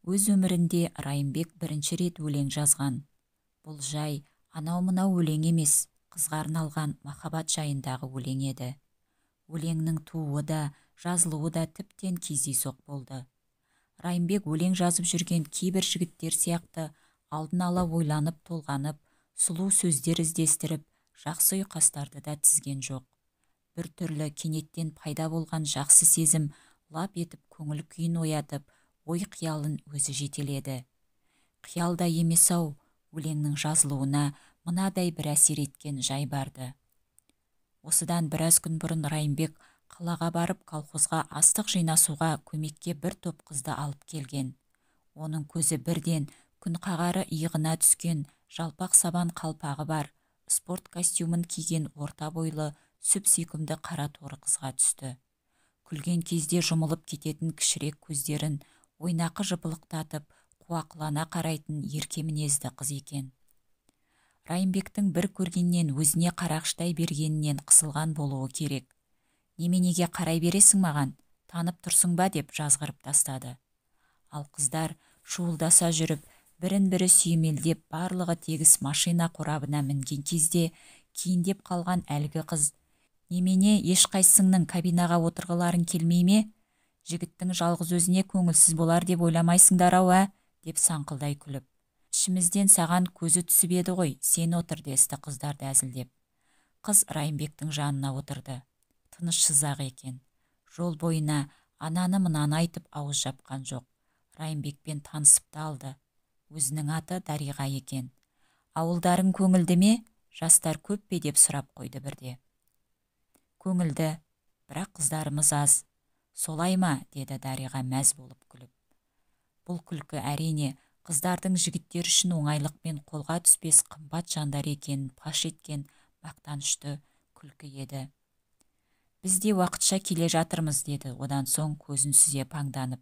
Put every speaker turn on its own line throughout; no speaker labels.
Өз өмірінде Райымбек бірінші рет өлең жазған. Бұл жай анау-мынау өлең емес, қызға арналған махаббат жайындағы өлең еді. Өлеңнің тууы да, жазылуы да тіптен кездейсоқ болды. Райымбек өлең жазып жүрген кейбір жігіттер сияқты алдын ала ойланып толғанып, сұлу сөздер іздестіріп, жақсы ұйқастарды да тізген жоқ. Бір түрлі кенеттен пайда болған жақсы сезім лап етіп көңіл күйін оятып, ой қиялын өзі жетеледі. Қиялда емес-ау, өлеңнің жазылуына мынадай бір әсер еткен жай барды. Осыдан біраз күн бұрын Райымбек қалаға барып колхозға астық жинасуға көмекке бір топ қызды алып келген. Оның көзі бірден күн қағары иығына түскен жалпақ сабан қалпағы бар, спорт костюмын киген орта бойлы, сүп-сүйкімді қара торы қызға түсті. Күлген кезде жұмылып кететін кішірек көздерін ойнақы жыпылықтатып, қуақылана қарайтын ерке мінезді қыз екен. Райымбектің бір көргеннен өзіне қарағыштай бергенінен қысылған болуы керек. Неменеге қарай бересің маған, танып тұрсың ба деп жазғырып тастады. Ал қыздар шуылдаса жүріп, бірін-бірі сүйемелдеп, барлығы тегіс машина қорабына мінген кезде кейіндеп қалған әлгі қыз: «Немене, ешқайсыңның кабинаға отырғыларың келмей ме? Жігіттің жалғыз өзіне көңілсіз болар деп ойламайсыңдар-ау, деп саңқылдай күліп. «Ішімізден саған көзі түсіп еді ғой, сен отыр», десті қыздарды әзілдеп. Қыз Райымбектің жанына отырды. Тыныш сызақ екен. Жол бойына ананы-мынаны айтып ауыз жапқан жоқ. Райымбекпен танысып та алды. Өзінің аты Дариға екен. «Ауылдарың көңілді ме? Жастар көп пе?» деп сұрап қойды бірде. «Көңілді, бірақ қыздарымыз аз». «Солай ма?» деді Дариға мәз болып күліп. Бұл күлкі әрине қыздардың жігіттер үшін оңайлықпен қолға түспес қымбат жандар екенін паш еткен мақтанышты күлкі еді. «Біз де уақытша келе жатырмыз», деді одан соң көзін сүзе паңданып.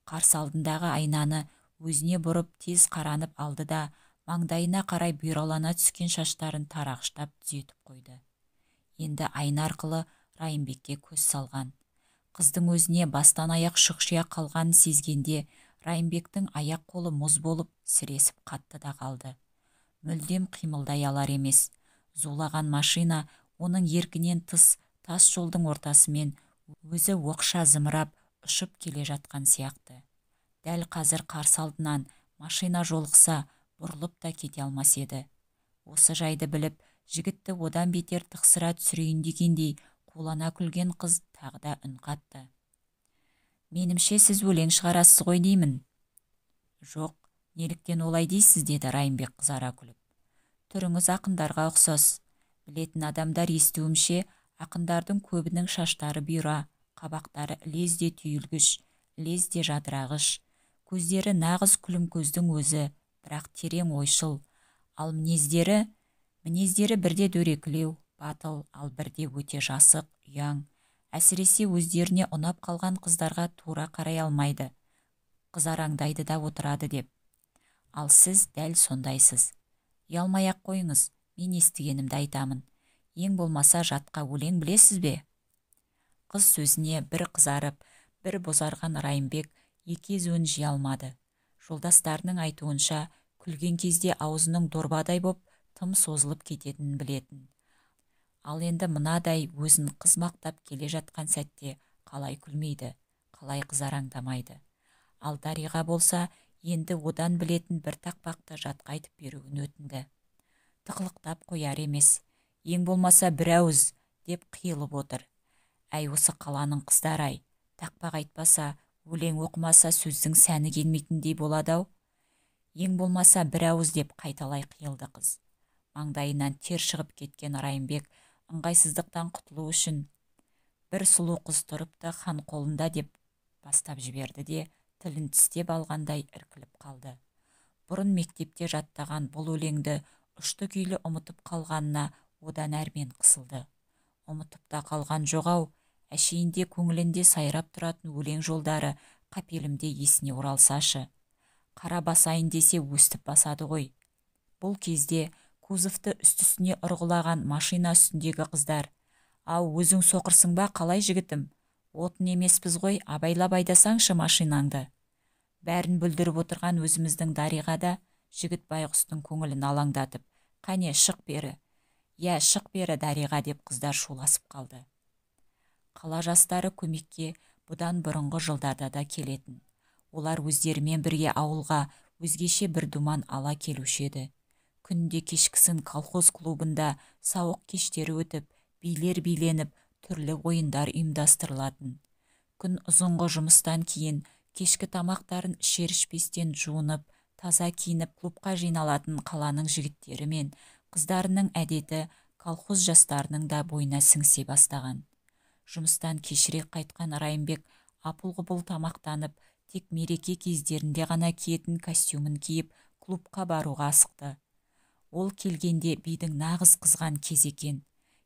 Қарсы алдындағы айнаны өзіне бұрып тез қаранып алды да маңдайына қарай бұйралана түскен шаштарын тарағыштап түзетіп қойды. Енді айна арқылы Райымбекке көз салған. Қыздың өзіне бастан аяқ шұқшия қалғанын сезгенде Райымбектің аяқ қолы мұз болып сіресіп қатты да қалды. Мүлдем қимылдай алар емес. Зулаған машина оның еркінен тыс тас жолдың ортасымен өзі оқша зымырап ұшып келе жатқан сияқты. Дәл қазір қарсы алдынан машина жолықса бұрылып та кете алмас еді. Осы жайды біліп, жігітті одан бетер тықсыра түсірейін дегендей қулана күлген қыз тағы да үн қатты. «Менімше сіз өлең шығарасыз ғой деймін». «Жоқ, неліктен олай дейсіз?» деді Райымбек қызара күліп. «Түріңіз ақындарға ұқсас. Білетін адамдар естуімше, ақындардың көбінің шаштары бұйра, қабақтары лезде түйілгіш, лезде жадырағыш, көздері нағыз күлім көздің өзі, бірақ терең ойшыл. Ал мінездері бірде дөрекілеу, батыл, ал бірде өте жасық, ұяң. Әсіресе өздеріне ұнап қалған қыздарға тура қарай алмайды. Қызараңдайды да отырады» деп. «Ал сіз дәл сондайсыз. Ұялмай-ақ қойыңыз, мен естігенімді айтамын. Ең болмаса жатқа өлең білесіз бе?» Қыз сөзіне бір қызарып, бір бозарған Райымбек екі езуін жия алмады. Жолдастарының айтуынша, күлген кезде аузының дорбадай боп тым созылып кететінін білетін. Ал енді мынадай өзін қыз мақтап келе жатқан сәтте қалай күлмейді, қалай қызараңдамайды. Ал Дариға болса, енді одан білетін бір тақпақты жатқа айтып беруін өтінді. Тықылықтап қояр емес, ең болмаса бір ауыз деп қиылып отыр. «Әй, осы қаланың қыздар-ай, тақпақ айтпаса, өлең оқымаса сөздің сәні келмейтіндей болады-ау. Ең болмаса бір ауыз» деп қайталай қиылды қыз. Маңдайынан тер шығып кеткен Райымбек ыңғайсыздықтан құтылу үшін: «Бір сұлу қыз тұрыпты хан қолында» деп бастап жіберді де тілін тістеп алғандай іркіліп қалды. Бұрын мектепте жаттаған бұл өлеңді ұшты күйлі ұмытып қалғанына одан әрмен қысылды. Ұмытып та қалған жоқ-ау, әшейінде көңілінде сайрап тұратын өлең жолдары қапелімде есіне оралсашы. Қара басайын десе өстіп басады ғой. Бұл кезде кузовты үсті-үстіне ұрғылаған машина үстіндегі қыздар: «Ау, өзің соқырсың ба, қалай жігітім? Отын емеспіз ғой, абайлап айдасаңшы машинаңды». Бәрін бүлдіріп отырған өзіміздің Дариға да жігіт байғұстың көңілін алаңдатып, «Қане, шық бері!» «Я, шық бері, Дариға!» деп қыздар шуласып қалды. Қала жастары көмекке бұдан бұрынғы жылдарда да келетін. Олар өздерімен бірге ауылға өзгеше бір думан ала келуші еді. Күнде кешкісін колхоз клубында сауық кештері өтіп, билер биленіп, түрлі ойындар ұйымдастырылатын. Күн ұзынғы жұмыстан кейін кешкі тамақтарын ішер-ішпестен жуынып, таза киініп клубқа жиналатын қаланың жігіттері мен қыздарының әдеті колхоз жастарының да бойына сіңсе бастаған. Жұмыстан кешірек қайтқан Райымбек апыл-ғұпыл тамақтанып, тек мереке кездерінде ғана киетін костюмін киіп клубқа баруға асықты. Ол келгенде бидің нағыз қызған кез екен.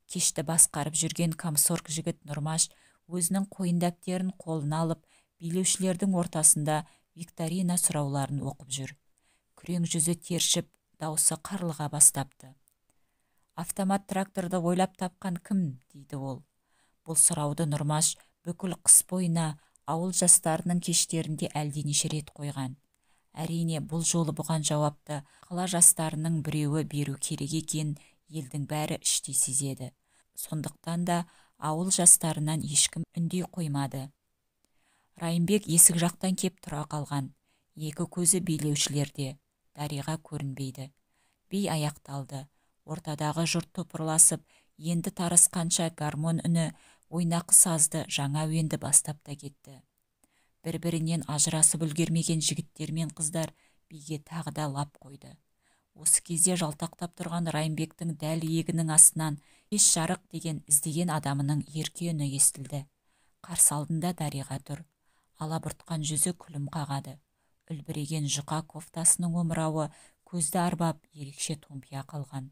Кешті басқарып жүрген комсорг жігіт Нұрмаш өзінің қойын-дәптерін қолына алып, билеушілердің ортасында викторина сұрауларын оқып жүр. Күрең жүзі тершіп, даусы қарлыға бастапты. «Автомат тракторды ойлап тапқан кім?» дейді ол. Бұл сұрауды Нұрмаш бүкіл қыс бойына ауыл жастарының кештерінде әлденеше рет қойған. Әрине, бұл жолы бұған жауапты қала жастарының біреуі беру керек екенін елдің бәрі іштей сезеді. Сондықтан да ауыл жастарынан ешкім үндей қоймады. Райымбек есік жақтан кеп тұра қалған. Екі көзі билеушілерде. Дариға көрінбейді. Би аяқталды. Ортадағы жұрт топырласып, енді тарасқанша гармон үні ойнақы сазды жаңа әуенді бастап та кетті. Бір-бірінен ажырасып үлгермеген жігіттер мен қыздар биге тағы да лап қойды. Осы кезде жалтақтап тұрған Райымбектің дәл иегінің астынан «Еш жарық» деген іздеген адамының ерке үні естілді. Қарсы алдында Дариға тұр. Алабұртқан жүзі күлім қағады. Үлбіреген жұқа кофтасының омырауы көзді арбап ерекше томпия қалған.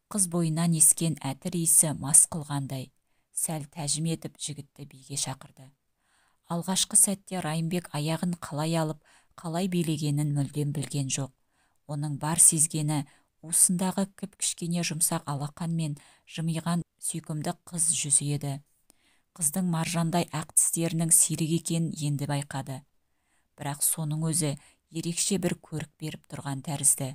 Қыз бойынан ескен әтір иісі мас қылғандай. Сәл тәжім етіп жігітті биге шақырды. Алғашқы сәтте Райымбек аяғын қалай алып, қалай билегенін мүлдем білген жоқ. Оның бар сезгені уысындағы кіп-кішкене жұмсақ алақан мен жымиған сүйкімді қыз жүзі еді. Қыздың маржандай ақ тістерінің сирек екенін енді байқады. Бірақ соның өзі ерекше бір көрік беріп тұрған тәрізді.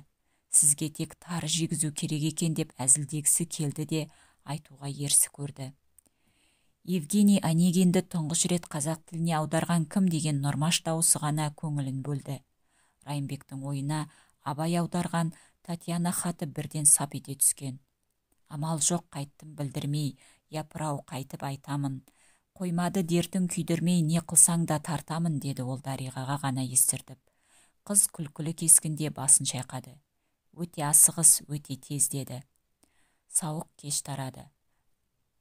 Сізге тек тары жегізу керек екен деп әзілдегісі келді де айтуға ерсі көрді. Евгений Онегинді тұңғыш рет қазақ тіліне аударған кім деген Нұрмаш дауысы ғана көңілін бөлді. Райымбектің ойына Абай аударған Татьяна хаты бірден сап ете түскен. Амал жоқ, қайттым білдірмей, япырау қайтып айтамын. Қоймады дертің күйдірмей, не қылсаң да тартамын, деді ол Дариғаға ғана естіртіп. Қыз күлкілі кескінде басын шайқады. Өте асығыс, өте тез, деді. Сауық кеш тарады.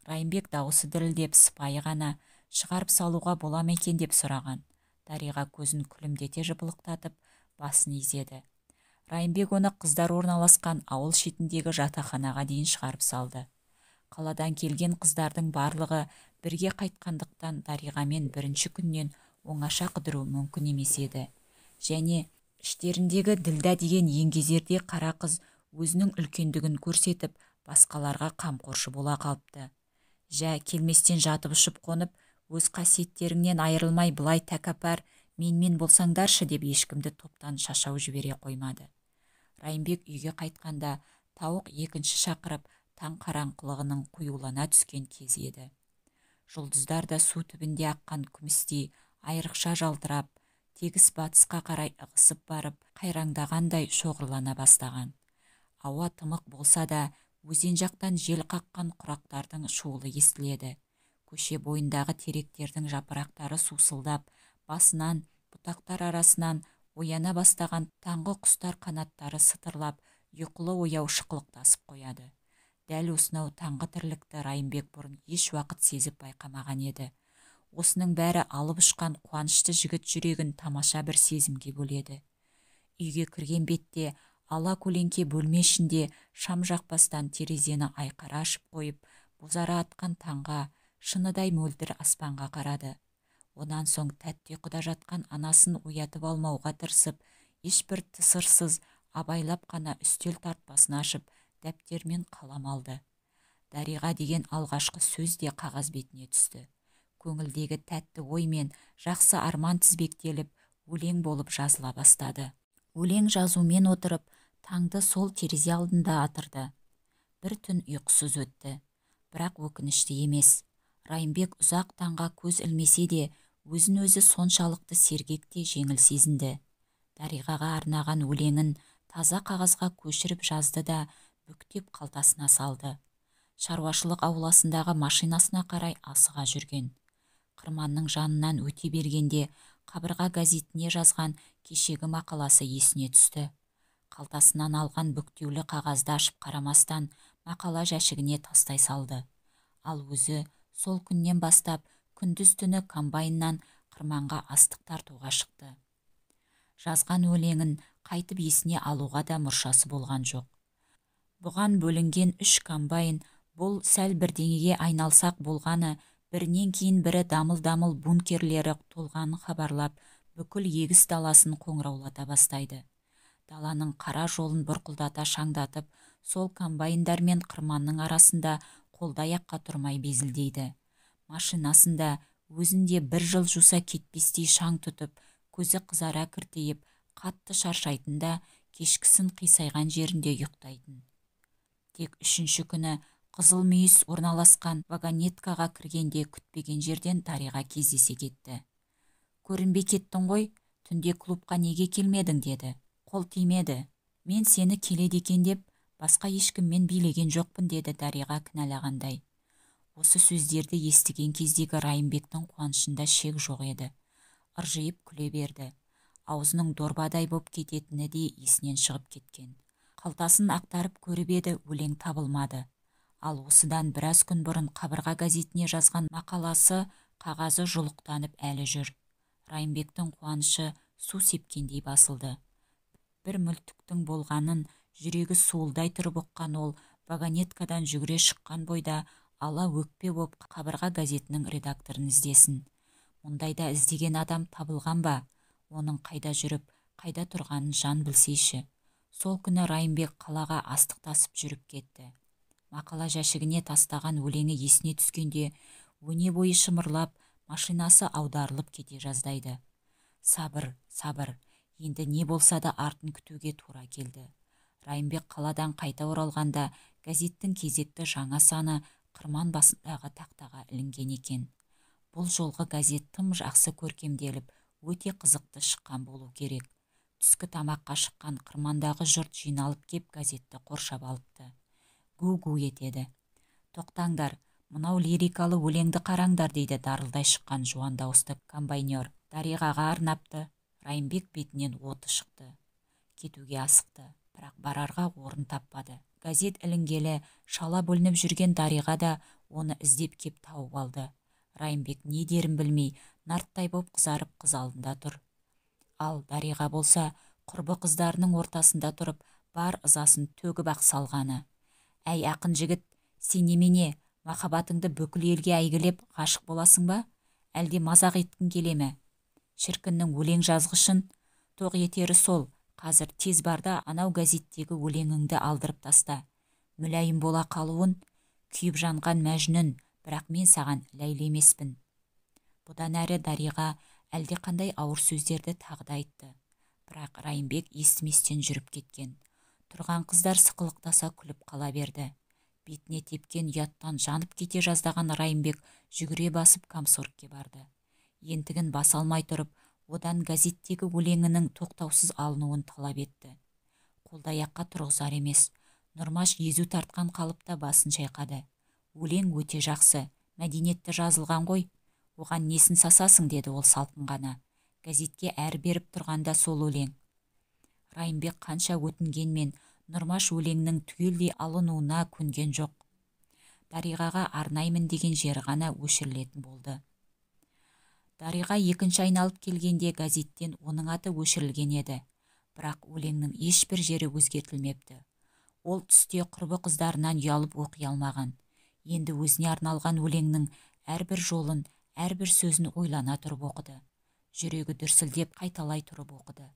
Райымбек дауысы дірілдеп, сыпайы ғана, шығарып салуға бола ма екен деп сұраған. Дариға көзін күлімдете жыпылықтатып, басын изеді. Райымбек оны қыздар орналасқан ауыл шетіндегі жатақханаға дейін шығарып салды. Қаладан келген қыздардың барлығы бірге қайтқандықтан Дариғамен бірінші күннен оңаша қыдыру мүмкін емес еді. Және іштеріндегі Ділда деген еңгезердей қара қыз өзінің үлкендігін көрсетіп, басқаларға қамқоршы бола қалыпты. Жә, келместен жатып ұшып қонып, өз қасиеттеріңнен айырылмай былай тәкаппар, мен болсаңдаршы деп ешкімді топтан шашау жібере қоймады. Райымбек үйге қайтқанда тауық екінші шақырып, таң қараңғылығының қоюлана түскен кез еді. Жұлдыздар да су түбінде аққан күмістей айрықша жалтырап, тегіс батысқа қарай ығысып барып, қайраңдағандай шоғырлана бастаған. Ауа тымық болса да, өзен жақтан жел қаққан құрақтардың шуылы естіледі. Көше бойындағы теректердің жапырақтары сусылдап, басынан, бұтақтар арасынан ояна бастаған таңғы құстар қанаттары сытырлап, ұйқылы ояу шықылықтасып қояды. Дәл осынау таңғы тірлікті Райымбек бұрын еш уақыт сезіп байқамаған еді. Осының бәрі алып ұшқан қуанышты жігіт жүрегін тамаша бір сезімге бөледі. Үйге кірген бетте ала көлеңке бөлме ішінде шам жақпастан терезені айқара ашып қойып, бозара атқан таңға, шыныдай мөлдір аспанға қарады. Онан соң тәтті ұйқыда жатқан анасын оятып алмауға тырысып, ешбір тысырсыз абайлап қана үстел тартпасын ашып, дәптер мен қалам алды. Дариға деген алғашқы сөз де қағаз бетіне түсті. Көңілдегі тәтті ой мен жақсы арман тізбектеліп, өлең болып жазыла бастады. Өлең жазумен отырып, таңды сол терезе алдында атырды. Бір түн ұйқысыз өтті. Бірақ өкінішті емес. Райымбек ұзақ таңға көз ілмесе де, өзін өзі соншалықты сергек те жеңіл сезінді. Дариғаға арнаған өлеңін таза қағазға көшіріп жазды да бүктеп қалтасына салды. Шаруашылық ауласындағы машинасына қарай асыға жүрген. Қырманның жанынан өте бергенде қабырға газетіне жазған кешегі мақаласы есіне түсті. Қалтасынан алған бүктеулі қағазды ашып қарамастан мақала жәшігіне тастай салды. Ал өзі сол күннен бастап күндіз түні комбайннан қырманға астық тартуға шықты. Жазған өлеңін қайтып есіне алуға да мұршасы болған жоқ. Бұған бөлінген 3 комбайн бұл сәл бірдеңеге айналсақ болғаны, бірінен кейін бірі дамыл-дамыл бункерлері толғанын хабарлап, бүкіл егіс даласын қоңыраулата бастайды. Даланың қара жолын бұрқылдата шаңдатып, сол комбайндар мен қырманның арасында қолды-аяққа тұрмай безілдейді. Машинасында өзінде 1 жыл жуса кетпестей шаң тұтып, көзі қызара кіртейіп, қатты шаршайтында кешкісін қисайған жерінде ұйықтайтын. Тек 3-ші күні қызыл мүйіс орналасқан вагонеткаға кіргенде күтпеген жерден Дариға кездесе кетті. «Көрінбей кеттің ғой, түнде клубқа неге келмедің?» деді. «Қол тимеді. Мен сені келеді екен деп, басқа ешкіммен билеген жоқпын», деді Дариға кінәлағандай. Осы сөздерді естіген кездегі Райымбектің қуанышында шек жоқ еді. Ыржиып күле берді. Аузының дорбадай боп кететіні де есінен шығып кеткен. Қалтасын ақтарып көріп еді, өлең табылмады. Ал осыдан біраз күн бұрын қабырға газетіне жазған мақаласы қағазы жұлықтанып әлі жүр. Райымбектің қуанышы су сепкендей басылды. Бір мүлтіктің болғанын жүрегі суылдай тұрып ұққан ол, вагонеткадан жүгіре шыққан бойда ала өкпе боп қабырға газетінің редакторын іздесін. Мұндайда іздеген адам табылған ба? Оның қайда жүріп, қайда тұрғанын жан білсейші. Сол күні Райымбек қалаға астық тасып жүріп кетті. Мақала жәшігіне тастаған өлеңі есіне түскенде, өне бойы шымырлап, машинасы аударылып кете жаздайды. Сабыр, сабыр, енді не болса да артын күтуге тура келді. Райымбек қаладан қайта оралғанда газеттің кезекті жаңа саны қырман басындағы тақтаға ілінген екен. Бұл жолғы газет тым жақсы көркемделіп, өте қызықты шыққан болу керек. Түскі тамаққа шыққан қырмандағы жұрт жиналып кеп газетті қоршап алыпты. Гу-гу етеді. «Тоқтаңдар, мынау лирикалы өлеңді қараңдар», дейді дарылдай шыққан жуан дауысты комбайнер. Дариғаға арнапты. Райымбек бетінен оты шықты. Кетуге асықты, бірақ барарға орын таппады. Газет ілінгелі шала бөлініп жүрген Дариға да оны іздеп кеп тауып алды. Райымбек не дерін білмей, нарттай боп қызарып қыз алдында тұр. Ал Дариға болса, құрбы қыздарының ортасында тұрып, бар ызасын төгіп ақ салғаны. «Әй ақын жігіт, сен немене, махаббатыңды бүкіл елге әйгілеп ғашық боласың ба? Әлде мазақ еткің келе ме? Шіркіннің өлең жазғышын, тоқ етері сол, қазір тез барда анау газеттегі өлеңіңді алдырып таста. Мүләйім бола қалуын, күйіп жанған мәжнүн, бірақ мен саған Ләйлі емеспін». Бұдан әрі Дариға әлде қандай ауыр сөздерді тағы да айтты. Бірақ Райымбек естіместен жүріп кеткен. Тұрған қыздар сықылықтаса күліп қала берді. Бетіне тепкен ұяттан жанып кете жаздаған Райымбек жүгіре басып комсоргке барды. Ентігін баса алмай тұрып, одан газеттегі өлеңінің тоқтаусыз алынуын талап етті. Қолды-аяққа тұрғызар емес, Нұрмаш езу тартқан қалыпта басын шайқады. «Өлең өте жақсы, мәдениетті жазылған ғой. Оған несін сасасың?» деді ол салқын ғана. «Газетке әр беріп тұрғанда сол өлең». Райымбек қанша өтінгенмен Нұрмаш өлеңнің түгелдей алынуына көнген жоқ. Дариғаға арнаймын деген жері ғана өшірілетін болды. Дариға екінші айналып келгенде газеттен оның аты өшірілген еді. Бірақ өлеңнің ешбір жері өзгертілмепті. Ол түсте құрбы қыздарынан ұялып оқи алмаған. Енді өзіне арналған өлеңнің әрбір жолын, әрбір сөзін ойлана тұрып оқыды. Жүрегі дүрсілдеп қайталай тұрып оқыды.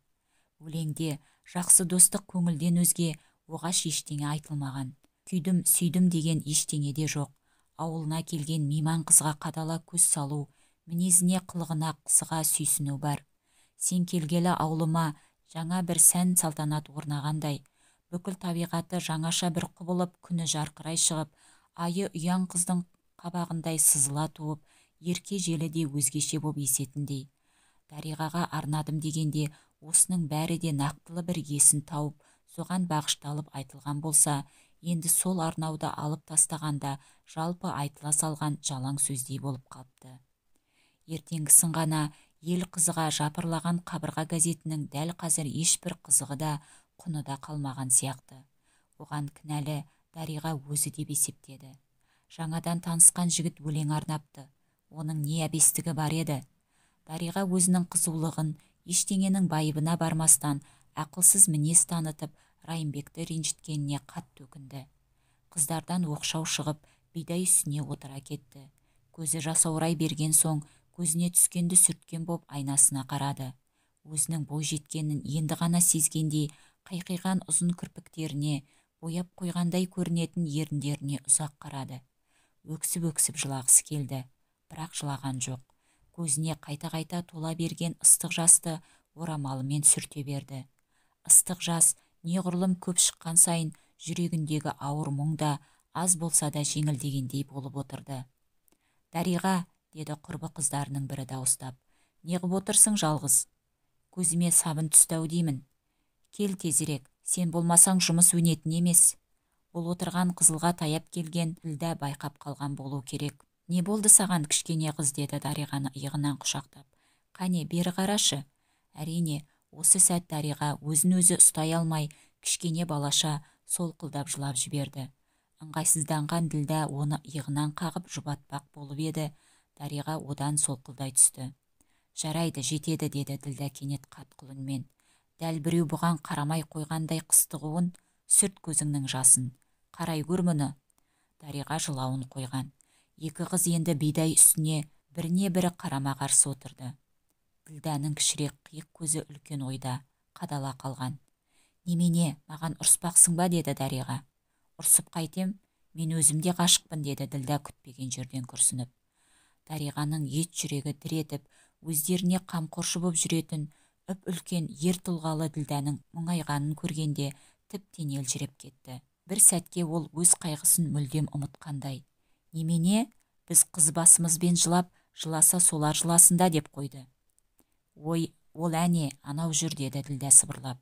Өлеңде жақсы достық көңілден өзге оғаш ештеңе айтылмаған. Күйдім, сүйдім деген ештеңе де жоқ. Ауылына келген мейман қызға қадала көз салу, мінезіне қылығына қысыға сүйсіну бар. Сен келгелі аулыма жаңа бір сән салтанат орнағандай, бүкіл табиғаты жаңаша бір құбылып, күні жарқырай шығып, айы ұяң қыздың қабағындай сызыла туып, ерке желі де өзгеше боп есетіндей. Дариғаға арнадым дегенде, осының бәрі де нақтылы бір есін тауып, соған бағышталып айтылған болса, енді сол арнауды алып тастағанда жалпы айтыла салған жалаң сөздей болып қалыпты. Ертеңгісін ғана ел қызыға жапырлаған қабырға газетінің дәл қазір ешбір қызығы да, құны да қалмаған сияқты. Оған кінәлі Дариға өзі деп есептеді. Жаңадан танысқан жігіт өлең арнапты. Оның не әбестігі бар еді? Дариға өзінің қызулығын, ештеңенің байыбына бармастан, ақылсыз мінез танытып, Райымбекті ренжіткеніне қатты өкінді. Қыздардан оқшау шығып, бидай үстіне отыра кетті. Көзі жасаурай берген соң, көзіне түскенді сүрткен боп айнасына қарады. Өзінің бой жеткенін енді ғана сезгендей, қайқиған ұзын кірпіктеріне, бояп қойғандай көрінетін еріндеріне ұзақ қарады. Өксіп-өксіп жылағысы келді, бірақ жылаған жоқ. Көзіне қайта-қайта тола берген ыстық жасты орамалымен сүрте берді. Ыстық жас неғұрлым көп шыққан сайын жүрегіндегі ауыр мұң да аз болса да жеңілдегендей болып отырды. Дариға, деді құрбы қыздарының бірі дауыстап, неғып отырсың жалғыз? Көзіме сабын түсті-ау деймін. Кел тезірек, сен болмасаң жұмыс өнетін емес. Бұл отырған қызылға таяп келген Ділдә байқап қалған болу керек. Не болды саған, кішкене қыз, деді Дариғаны иығынан құшақтап. Қане, бері қарашы. Әрине, осы сәт Дариға өзін өзі ұстай алмай, кішкене балаша солқылдап жылап жіберді. Ыңғайсызданған Ділдә оны иығынан қағып жұбатпақ болып еді. Дариға одан солқылдай түсті. Жарайды, жетеді, деді Ділдә кенет қатқыл үнмен. Дәл біреу бұған қарамай қойғандай қыстығуын, сүрт көзіңнің жасын. Қарай көр мұны. Дариға жылауын қойған. Екі қыз енді бидай үстіне біріне бірі қарама-қарсы отырды. Ділдәнің кішірек қиық көзі үлкен ойда, қадала қалған. Немене, маған ұрыспақсың ба, деді Дариға. Ұрсып қайтем, мен өзімде ғашықпын, деді Ділдә күтпеген жерден күрсініп. Дариғаның ет жүрегі дір етіп, өздеріне қамқоршы боп жүретін үп-үлкен ер тұлғалы Ділдәнің мұңайғанын көргенде тіптен елжіреп кетті. Бір сәтке ол өз қайғысын мүлдем ұмытқандай. Немене, біз қыз басымызбен жылап, жыласа солар жыласында деп қойды. Ой, ол әне, анау жүр, деді Ділдә сыбырлап.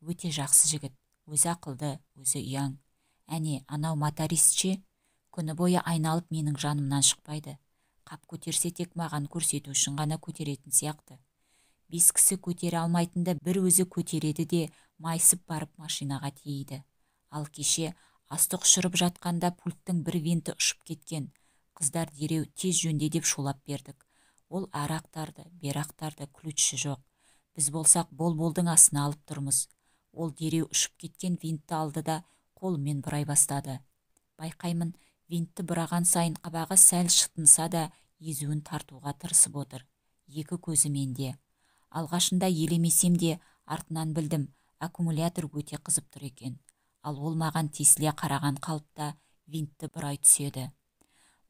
Өте жақсы жігіт, өзі ақылды, өзі ұяң. Әне, анау мотористше, күні бойы айналып менің жанымнан шықпайды. Қап көтерсе тек маған көрсету үшін ғана көтеретін сияқты. 5 кісі көтере алмайтынды бір өзі көтереді де майысып барып машинаға тиейді. Ал кеше астық ұшырып жатқанда пульттің бір винті ұшып кеткен. Қыздар дереу тез жөнде деп шулап бердік. Ол ары ақтарды, бері ақтарды, ключі жоқ. Біз болсақ бол-болдың астына алып тұрмыз. Ол дереу ұшып кеткен винтті алды да қолымен бұрай бастады. Байқаймын, винтті бұраған сайын қабағы сәл шытынса да езуін тартуға тырысып отыр. Екі көзі менде. Алғашында елемесем де артынан білдім, аккумулятор өте қызып тұр екен. Ал ол маған тесіле қараған қалыпта винтті бұрай түседі.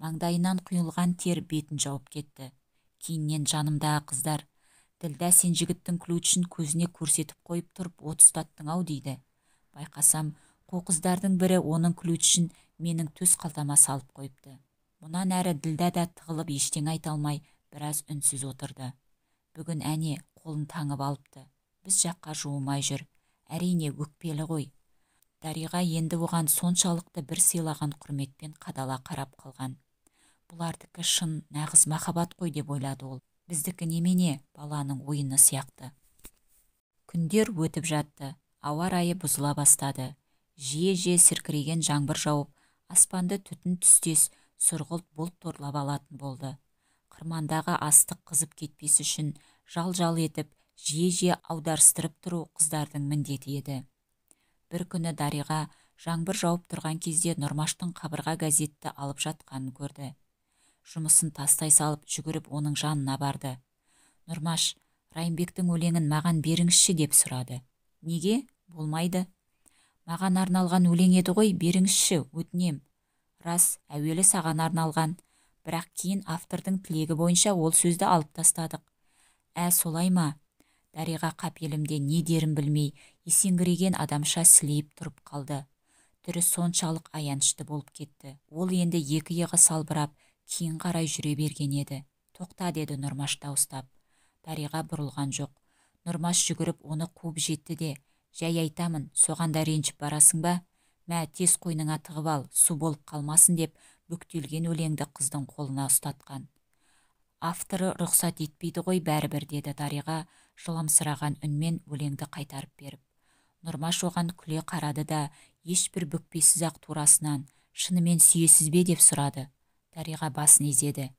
Маңдайынан құйылған тер бетін жауып кетті. Кейіннен жанымдағы қыздар, Ділдә сен жігіттің ключін көзіне көрсетіп қойып тұрып от ұстаттың-ау дейді. Байқасам, қу қыздардың бірі оның ключін менің төс қалтама салып қойыпты. Мұнан әрі Ділдә да тығылып ештеңе айта алмай біраз үнсіз отырды. Бүгін әне қолын таңып алыпты. Біз жаққа жуымай жүр. Әрине өкпелі ғой. Дариға енді оған соншалықты бір сыйлаған құрметпен қадала қарап қалған. Бұлардікі шын нағыз махаббат қой деп ойлады ол. Біздікі немене, баланың ойыны сияқты. Күндер өтіп жатты. Ауа райы бұзыла бастады. Жиі-жиі сіркіреген жаңбыр жауып, аспанды түтін түстес сұрғылт бұлт торлап алатын болды. Қырмандағы астық қызып кетпес үшін жал-жал етіп, жиі-жиі аударыстырып тұру қыздардың міндеті еді. Бір күні Дариға жаңбыр жауып тұрған кезде Нұрмаштың қабырға газетті алып жатқанын көрді. Жұмысын тастай салып жүгіріп оның жанына барды. Нұрмаш, Райымбектің өлеңін маған беріңізші деп сұрады. Неге? Болмайды. Маған арналған өлең еді ғой, беріңізші, өтінем. Рас, әуелі саған арналған, бірақ кейін автордың тілегі бойынша ол сөзді алып тастадық. Солай ма? Дариға қапелімде не дерін білмей, есеңгіреген адамша сілейіп тұрып қалды. Түрі соншалық аянышты болып кетті. Ол енді екі иығы салбырап, кейін қарай жүре берген еді. «Тоқта», деді Нұрмаш дауыстап. Дариға бұрылған жоқ. Нұрмаш жүгіріп оны қуып жетті де: «Жай айтамын, соған да ренжіп барасың ба? Мә, тез қойныңа тығып ал, су болып қалмасын», деп бүктелген өлеңді қыздың қолына ұстатқан. «Авторы рұқсат етпейді ғой бәрібір», деді Дариға жыламсыраған үнмен өлеңді қайтарып беріп. Нұрмаш оған күле қарады да, ешбір бүкпесіз-ақ турасынан: «Шынымен сүйесіз бе?» деп сұрады. Дариға басын изеді.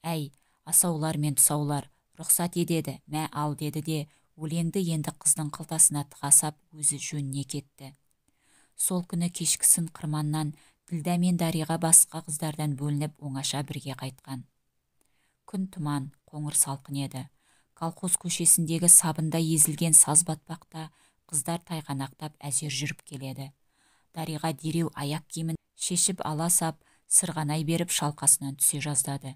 «Әй, асаулар мен тұсаулар, рұқсат едеді, мә ал», деді де өлеңді енді қыздың қалтасына тыға сап өзі жөніне кетті. Сол күні кешкісін қырманнан Ділдә мен Дариға басқа қыздардан бөлініп оңаша бірге қайтқан. Күн тұман, қоңыр салқын еді. Колхоз көшесіндегі сабындай езілген саз батпақта қыздар тайғанақтап әзер жүріп келеді. Дариға дереу аяқ киімін шешіп ала сап, сырғанай беріп шалқасынан түсе жаздады.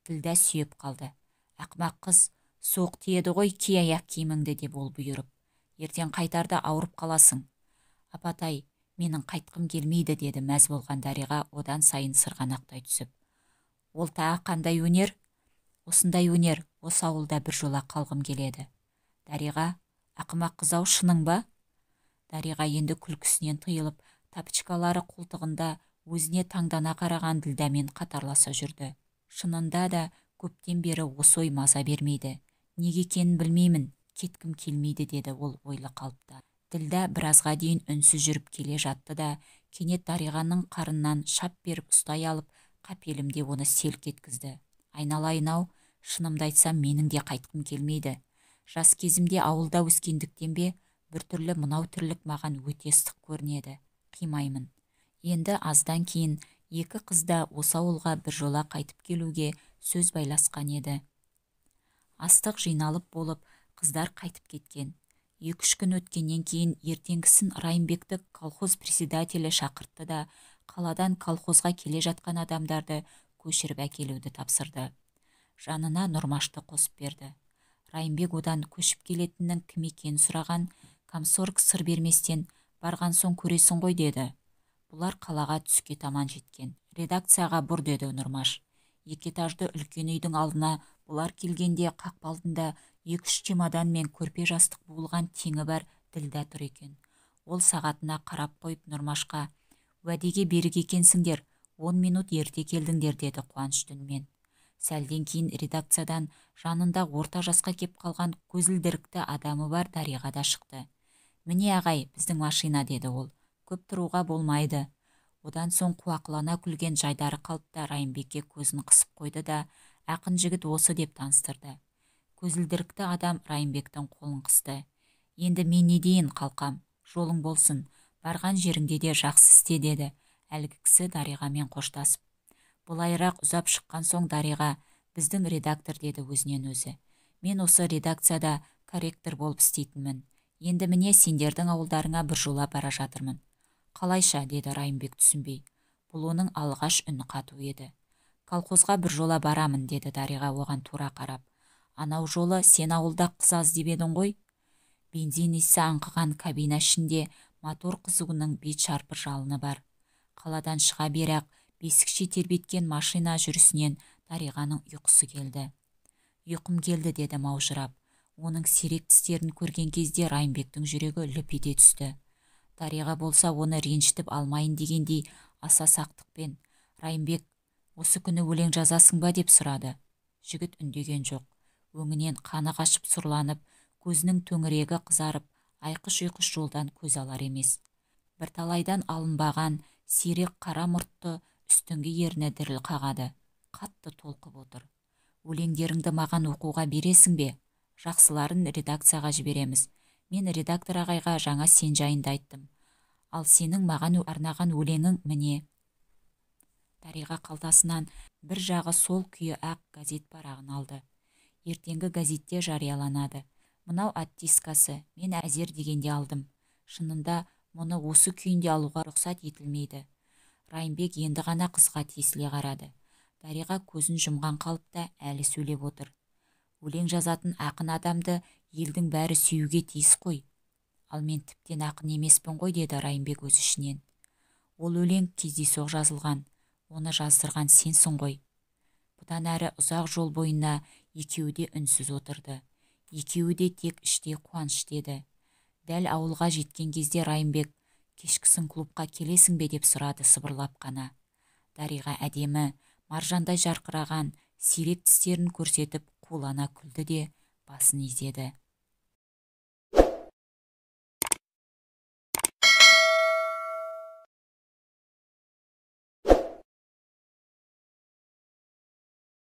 Ділдә сүйеп қалды. «Ақмақ қыз, суық тиеді ғой, ки аяқ киіміңді», деп ол бұйырып. «Ертең қайтарда ауырып қаласың». «Апатай, менің қайтқым келмейді», деді мәз болған Дариға одан сайын сырғанақтай түсіп. «Ол тағы қандай өнер?» «Осындай өнер, осы ауылда бір жола қалғым келеді». «Дариға, ақымақ қыз-ау, шының ба?» Дариға енді күлкісінен тыйылып, тапочкалары қолтығында өзіне таңдана қараған Ділдәмен қатарласа жүрді. Шынында да көптен бері осы ой маза бермейді. «Неге екенін білмеймін, кеткім келмейді», деді ол ойлы қалыпта. Ділдә біразға дейін үнсіз жүріп келе жатты да, кенет Дариғаның қарыннан шап беріп ұстай алып, қапелімде оны селк еткізді. «Айналайын-ау, шынымды айтсам, менің де қайтқым келмейді. Жас кезімде ауылда өскендіктен бе, біртүрлі мынау тірлік маған өте ыстық көрінеді. Қимаймын». Енді аздан кейін екі қыз да осы ауылға бір жола қайтып келуге сөз байласқан еді. Астық жиналып болып, қыздар қайтып кеткен. 2-3 күн өткеннен кейін ертеңгісін Райымбекті колхоз председателі шақыртты да, қаладан колхозға келе жатқан адамдарды көшіріп әкелуді тапсырды. Жанына Нұрмашты қосып берді. Райымбек одан көшіп келетіннің кім екенін сұраған. Комсорг сыр берместен: «Барған соң көресің ғой», деді. Бұлар қалаға түске таман жеткен. «Редакцияға бұр», деді Нұрмаш. 2 этажды үлкен үйдің алдына бұлар келгенде қақпалдында 2-3 чемодан мен көрпе жастық буылған теңі бар Ділдә тұр екен. Ол сағатына қарап қойып Нұрмашқа: «Уәдеге берік екенсіңдер, 10 минут ерте келдіңдер», деді қуаныш үнмен. Сәлден кейін редакциядан жанында орта жасқа кеп қалған көзілдірікті адамы бар Дариға да шықты. «Міне ағай, біздің машина», деді ол. «Көп тұруға болмайды». Одан соң қуақылана күлген жайдары қалыпта Райымбекке көзін қысып қойды да, «Ақын жігіт осы», деп таныстырды. Көзілдірікті адам Райымбектің қолын қысты. «Енді мен не дейін, қалқам, жолың болсын, барған жеріңде де жақсы істе», деді әлгі кісі Дариғамен қоштасып. Бұлайырақ ұзап шыққан соң Дариға: «Біздің редактор», деді өзінен өзі. «Мен осы редакцияда корректор болып істейтінмін. Енді міне сендердің ауылдарыңа бір жола бара жатырмын». «Қалайша?» деді Райымбек түсінбей. Бұл оның алғаш үні қату еді. «Колхозға бір жола барамын», деді Дариға оған тура қарап. «Анау жолы сен ауылда қыз аз деп едің ғой?» Бензин иісі аңқыған кабина ішінде мотор қызуының бет шарпы жалыны бар. Қаладан шыға берақ бесікше тербеткен машина жүрісінен Дариғаның ұйқысы келді. «Ұйқым келді», деді маужырап. Оның сирек тістерін көрген кезде Райымбектің жүрегі лүп ете түсті. Дариға болса оны ренжітіп алмайын дегендей аса сақтықпен: «Райымбек, осы күні өлең жазасың ба?» деп сұрады. Жігіт үндеген жоқ. Өңінен қаны қашып сұрланып, көзінің төңірегі қызарып, айқыш-ұйқыш жолдан көз алар емес. Бірталайдан алынбаған сирек қара мұртты үстіңгі ерні діріл қағады. Қатты толқып отыр. «Өлеңдеріңді маған оқуға бересің бе? Жақсыларын редакцияға жібереміз. Мен редактор ағайға жаңа сен жайында айттым. Ал сенің маған арнаған өлеңің міне». Дариға қалтасынан бір жағы сол күйі ақ газет парағын алды. «Ертеңгі газетте жарияланады. Мынау оттискасы, мен әзер дегенде алдым. Шынында мұны осы күйінде алуға рұқсат етілмейді». Райымбек енді ғана қызға тесіле қарады. Дариға көзін жұмған қалыпта әлі сөйлеп отыр. «Өлең жазатын ақын адамды елдің бәрі сүюге тиіс қой. Ал мен тіптен ақын емеспін ғой, деді Райымбек өз ішінен. Ол өлең кездейсоқ жазылған, оны жаздырған сенсің ғой. Бұдан әрі ұзақ жол бойына екеуі де үнсіз отырды. Екеуі де тек іште қуанышты еді. Дәл ауылға жеткен кезде Райымбек, кешкісін клубқа келесің бе деп сұрады сыбырлап қана. Дариға әдемі, маржандай жарқыраған, сирек тістерін көрсетіп қулана күлді де басын изеді.